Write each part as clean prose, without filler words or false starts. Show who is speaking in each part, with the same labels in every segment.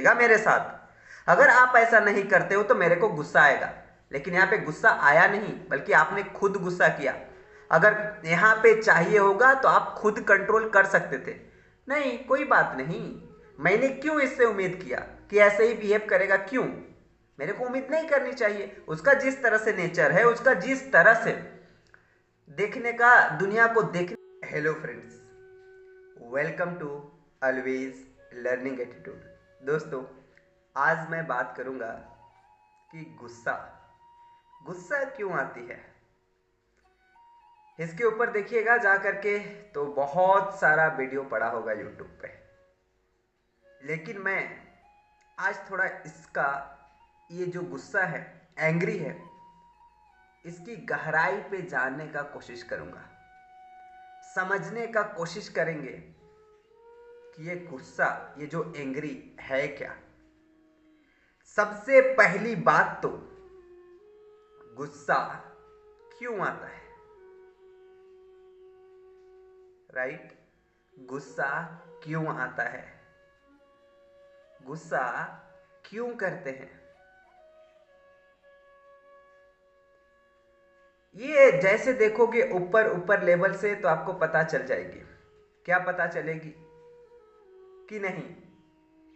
Speaker 1: गा मेरे साथ। अगर आप ऐसा नहीं करते हो तो मेरे को गुस्सा आएगा, लेकिन यहाँ पे गुस्सा आया नहीं बल्कि आपने खुद गुस्सा किया। अगर यहाँ पे चाहिए होगा तो आप खुद कंट्रोल कर सकते थे। नहीं, कोई बात नहीं। मैंने क्यों इससे उम्मीद किया कि ऐसे ही बिहेव करेगा? क्यों? मेरे को उम्मीद नहीं करनी चाहिए। उसका जिस तरह से नेचर है, उसका जिस तरह से देखने का, दुनिया को देखने। Hello friends, welcome to always learning attitude. दोस्तों, आज मैं बात करूंगा कि गुस्सा गुस्सा क्यों आती है। इसके ऊपर देखिएगा जा करके, तो बहुत सारा वीडियो पड़ा होगा यूट्यूब पे। लेकिन मैं आज थोड़ा इसका, ये जो गुस्सा है, एंग्री है, इसकी गहराई पे जानने का कोशिश करूंगा। समझने का कोशिश करेंगे कि ये गुस्सा, ये जो एंग्री है क्या। सबसे पहली बात तो, गुस्सा क्यों आता है? राइट? गुस्सा क्यों आता है? गुस्सा क्यों करते हैं? ये जैसे देखोगे ऊपर ऊपर लेवल से तो आपको पता चल जाएगी। क्या पता चलेगी कि नहीं,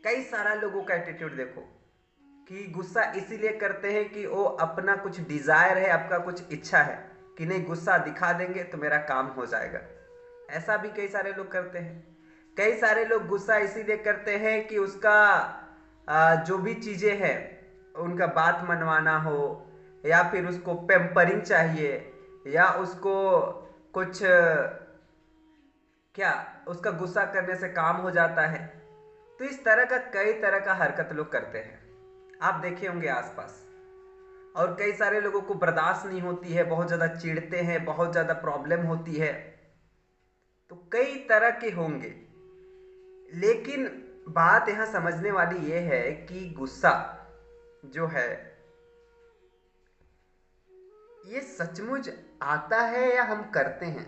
Speaker 1: कई सारा लोगों का एटीट्यूड देखो कि गुस्सा इसीलिए करते हैं कि वो अपना कुछ डिजायर है, आपका कुछ इच्छा है कि नहीं, गुस्सा दिखा देंगे तो मेरा काम हो जाएगा। ऐसा भी कई सारे लोग करते हैं। कई सारे लोग गुस्सा इसीलिए करते हैं कि उसका जो भी चीजें हैं, उनका बात मनवाना हो, या फिर उसको पेम्परिंग चाहिए, या उसको कुछ क्या, उसका गुस्सा करने से काम हो जाता है। तो इस तरह का कई तरह का हरकत लोग करते हैं, आप देखे होंगे आसपास। और कई सारे लोगों को बर्दाश्त नहीं होती है, बहुत ज्यादा चिढ़ते हैं, बहुत ज्यादा प्रॉब्लम होती है। तो कई तरह के होंगे, लेकिन बात यहां समझने वाली यह है कि गुस्सा जो है, ये सचमुच आता है या हम करते हैं?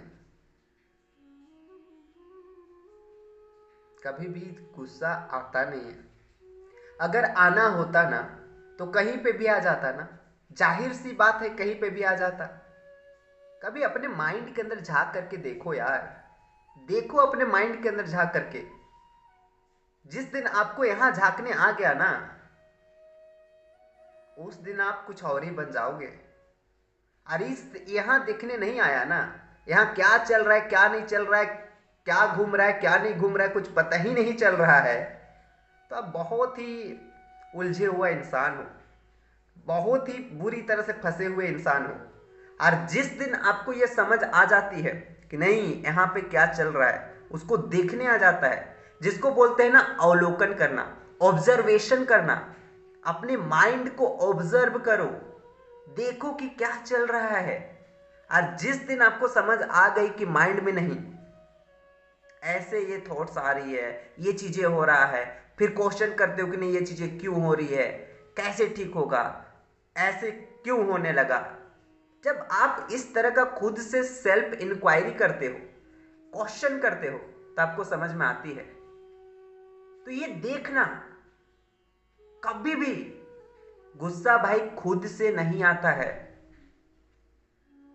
Speaker 1: कभी भी गुस्सा आता नहीं है। अगर आना होता ना तो कहीं पे भी आ जाता ना। जाहिर सी बात है, कहीं पे भी आ जाता। कभी अपने माइंड के अंदर झांक करके देखो यार। देखो अपने माइंड के अंदर झांक करके। जिस दिन आपको यहां झांकने आ गया ना, उस दिन आप कुछ और ही बन जाओगे। अरे यहां देखने नहीं आया ना, यहां क्या चल रहा है, क्या नहीं चल रहा है, क्या घूम रहा है, क्या नहीं घूम रहा है, कुछ पता ही नहीं चल रहा है, तो आप बहुत ही उलझे हुआ इंसान हो, बहुत ही बुरी तरह से फंसे हुए इंसान हो। और जिस दिन आपको यह समझ आ जाती है कि नहीं, यहां पे क्या चल रहा है, उसको देखने आ जाता है, जिसको बोलते हैं ना अवलोकन करना, ऑब्जर्वेशन करना। अपने माइंड को ऑब्जर्व करो, देखो कि क्या चल रहा है। और जिस दिन आपको समझ आ गई कि माइंड में नहीं, ऐसे ये थॉट्स आ रही है, ये चीजें हो रहा है, फिर क्वेश्चन करते हो कि नहीं, ये चीजें क्यों हो रही है, कैसे ठीक होगा, ऐसे क्यों होने लगा। जब आप इस तरह का खुद से सेल्फ इंक्वायरी करते हो, क्वेश्चन करते हो, तो आपको समझ में आती है। तो ये देखना, कभी भी गुस्सा भाई खुद से नहीं आता है।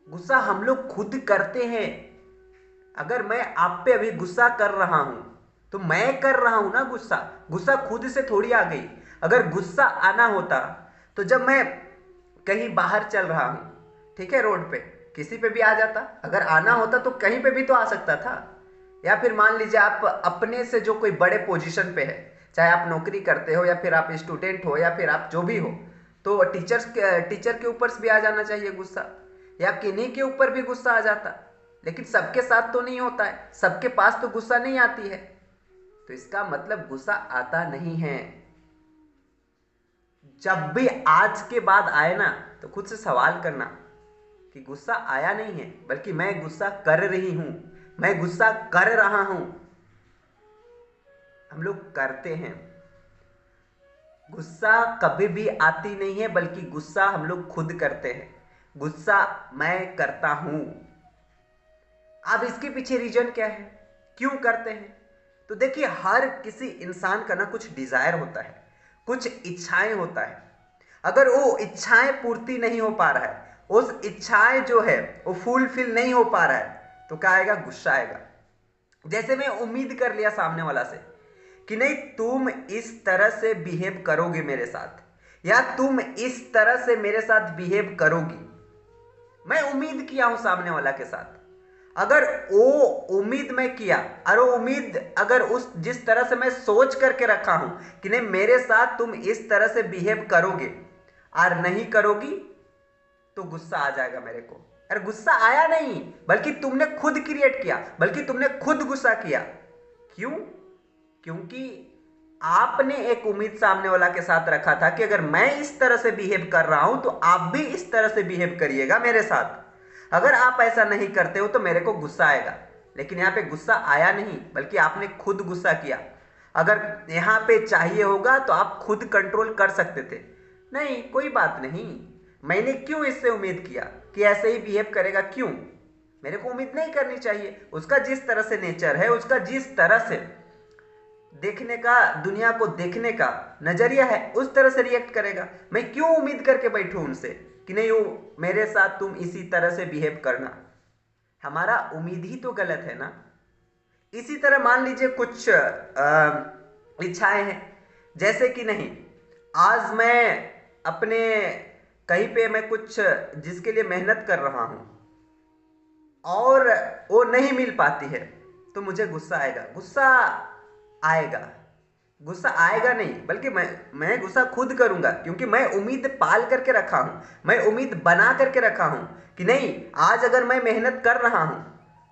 Speaker 1: गुस्सा हम लोग खुद करते हैं। अगर मैं आप पे अभी गुस्सा कर रहा हूं तो मैं कर रहा हूं ना गुस्सा। गुस्सा खुद से थोड़ी आ गई। अगर गुस्सा आना होता तो जब मैं कहीं बाहर चल रहा हूं, ठीक है, रोड पे किसी पे भी आ जाता। अगर आना होता तो कहीं पे भी तो आ सकता था। या फिर मान लीजिए आप अपने से जो कोई बड़े पोजीशन पे है, चाहे आप नौकरी करते हो, या फिर आप स्टूडेंट हो, या फिर आप जो भी हो, तो टीचर के ऊपर से भी आ जाना चाहिए गुस्सा, या किन्हीं के ऊपर भी गुस्सा आ जाता। लेकिन सबके साथ तो नहीं होता है, सबके पास तो गुस्सा नहीं आती है। तो इसका मतलब गुस्सा आता नहीं है। जब भी आज के बाद आए ना, तो खुद से सवाल करना कि गुस्सा आया नहीं है, बल्कि मैं गुस्सा कर रही हूं, मैं गुस्सा कर रहा हूं। हम लोग करते हैं। गुस्सा कभी भी आती नहीं है, बल्कि गुस्सा हम लोग खुद करते हैं। गुस्सा मैं करता हूं। अब इसके पीछे रीजन क्या है, क्यों करते हैं? तो देखिए, हर किसी इंसान का ना कुछ डिजायर होता है, कुछ इच्छाएं होता है, अगर वो इच्छाएं पूर्ति नहीं हो पा रहा है, उस इच्छाएं जो है वो फुलफिल नहीं हो पा रहा है, तो क्या आएगा? गुस्सा आएगा। जैसे मैं उम्मीद कर लिया सामने वाला से कि नहीं तुम इस तरह से बिहेव करोगे मेरे साथ, या तुम इस तरह से मेरे साथ बिहेव करोगी, मैं उम्मीद किया हूं सामने वाला के साथ। अगर वो उम्मीद मैं किया और वो उम्मीद अगर उस जिस तरह से मैं सोच करके रखा हूं कि नहीं मेरे साथ तुम इस तरह से बिहेव करोगे और नहीं करोगी, तो गुस्सा आ जाएगा मेरे को। अरे गुस्सा आया नहीं, बल्कि तुमने खुद क्रिएट किया, बल्कि तुमने खुद गुस्सा किया। क्यों? क्योंकि आपने एक उम्मीद सामने वाला के साथ रखा था कि अगर मैं इस तरह से बिहेव कर रहा हूं तो आप भी इस तरह से बिहेव करिएगा मेरे साथ। अगर आप ऐसा नहीं करते हो तो मेरे को गुस्सा आएगा। लेकिन यहां पे गुस्सा आया नहीं, बल्कि आपने खुद गुस्सा किया। अगर यहां पे चाहिए होगा तो आप खुद कंट्रोल कर सकते थे, नहीं कोई बात नहीं, मैंने क्यों इससे उम्मीद किया कि ऐसे ही बिहेव करेगा, क्यों? मेरे को उम्मीद नहीं करनी चाहिए। उसका जिस तरह से नेचर है, उसका जिस तरह से देखने का, दुनिया को देखने का नजरिया है, उस तरह से रिएक्ट करेगा। मैं क्यों उम्मीद करके बैठूं उनसे कि नहीं वो मेरे साथ तुम इसी तरह से बिहेव करना? हमारा उम्मीद ही तो गलत है ना। इसी तरह मान लीजिए कुछ इच्छाएं हैं, जैसे कि नहीं आज मैं अपने कहीं पे मैं कुछ जिसके लिए मेहनत कर रहा हूं और वो नहीं मिल पाती है, तो मुझे गुस्सा आएगा। गुस्सा आएगा, गुस्सा आएगा नहीं, बल्कि मैं गुस्सा खुद करूंगा, क्योंकि मैं उम्मीद पाल करके रखा हूं, मैं उम्मीद बना करके रखा हूं कि नहीं आज अगर मैं मेहनत कर रहा हूं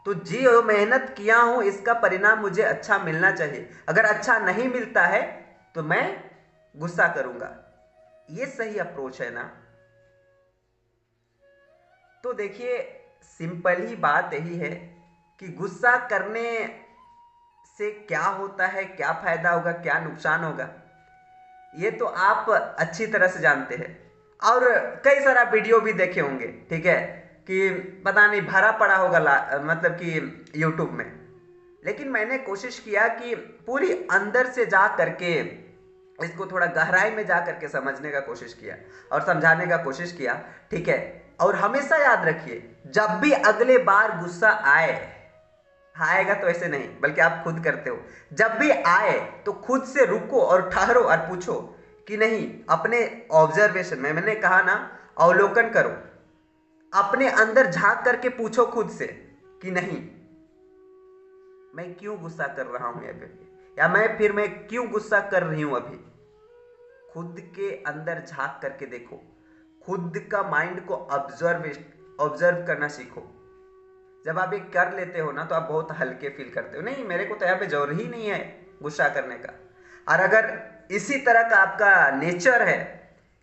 Speaker 1: तो जो मेहनत किया हूं इसका परिणाम मुझे अच्छा मिलना चाहिए। अगर अच्छा नहीं मिलता है तो मैं गुस्सा करूंगा। ये सही अप्रोच है ना? तो देखिए सिंपल ही बात यही है कि गुस्सा करने से क्या होता है, क्या फायदा होगा, क्या नुकसान होगा, ये तो आप अच्छी तरह से जानते हैं और कई सारा वीडियो भी देखे होंगे, ठीक है, कि पता नहीं भरा पड़ा होगा मतलब कि यूट्यूब में। लेकिन मैंने कोशिश किया कि पूरी अंदर से जा करके इसको थोड़ा गहराई में जा करके समझने का कोशिश किया और समझाने का कोशिश किया, ठीक है। और हमेशा याद रखिए, जब भी अगले बार गुस्सा आए, आएगा तो ऐसे नहीं बल्कि आप खुद करते हो, जब भी आए तो खुद से रुको और ठहरो और पूछो कि नहीं, अपने ऑब्जर्वेशन में, मैंने कहा ना अवलोकन करो, अपने अंदर झांक करके पूछो खुद से कि नहीं मैं क्यों गुस्सा कर रहा हूं अभी, या मैं क्यों गुस्सा कर रही हूं अभी। खुद के अंदर झांक करके देखो, खुद का माइंड को ऑब्जर्व करना सीखो। जब आप ये कर लेते हो ना तो आप बहुत हल्के फील करते हो, नहीं मेरे को तो यहाँ पे जरूर ही नहीं है गुस्सा करने का। और अगर इसी तरह का आपका नेचर है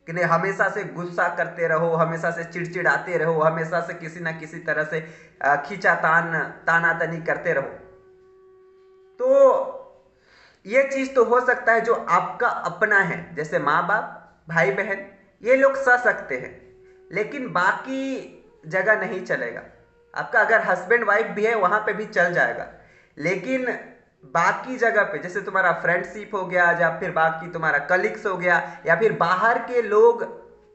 Speaker 1: कि नहीं हमेशा से गुस्सा करते रहो, हमेशा से चिड़चिड़ाते रहो, हमेशा से किसी ना किसी तरह से खींचा ताना तनी करते रहो, तो ये चीज तो हो सकता है जो आपका अपना है, जैसे माँ बाप भाई बहन, ये लोग सह सकते हैं, लेकिन बाकी जगह नहीं चलेगा। आपका अगर हस्बैंड वाइफ भी है वहां पे भी चल जाएगा, लेकिन बाकी जगह पे जैसे तुम्हारा फ्रेंडशिप हो गया, या फिर बाकी तुम्हारा कलीग्स हो गया, या फिर बाहर के लोग,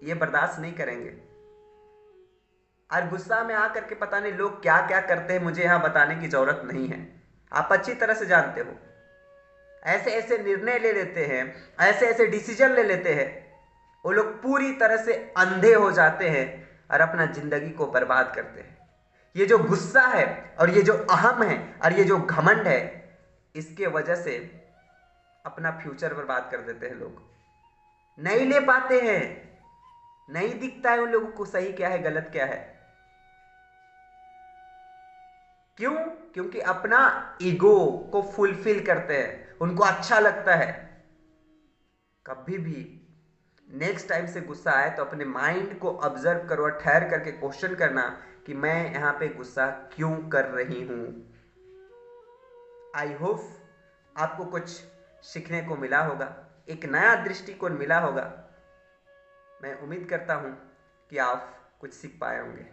Speaker 1: ये बर्दाश्त नहीं करेंगे। और गुस्सा में आकर के पता नहीं लोग क्या क्या करते हैं, मुझे यहां बताने की जरूरत नहीं है, आप अच्छी तरह से जानते हो। ऐसे ऐसे निर्णय ले लेते हैं, ऐसे ऐसे डिसीजन ले लेते हैं, वो लोग पूरी तरह से अंधे हो जाते हैं और अपना जिंदगी को बर्बाद करते हैं। ये जो गुस्सा है और ये जो अहम है और ये जो घमंड है, इसके वजह से अपना फ्यूचर बर्बाद कर देते हैं लोग। नहीं ले पाते हैं, नहीं दिखता है उन लोगों को सही क्या है गलत क्या है। क्यों? क्योंकि अपना ईगो को फुलफिल करते हैं, उनको अच्छा लगता है। कभी भी नेक्स्ट टाइम से गुस्सा आए तो अपने माइंड को ऑब्जर्व करो और ठहर करके क्वेश्चन करना कि मैं यहां पे गुस्सा क्यों कर रही हूं। आई होप आपको कुछ सीखने को मिला होगा, एक नया दृष्टिकोण मिला होगा। मैं उम्मीद करता हूं कि आप कुछ सीख पाए होंगे।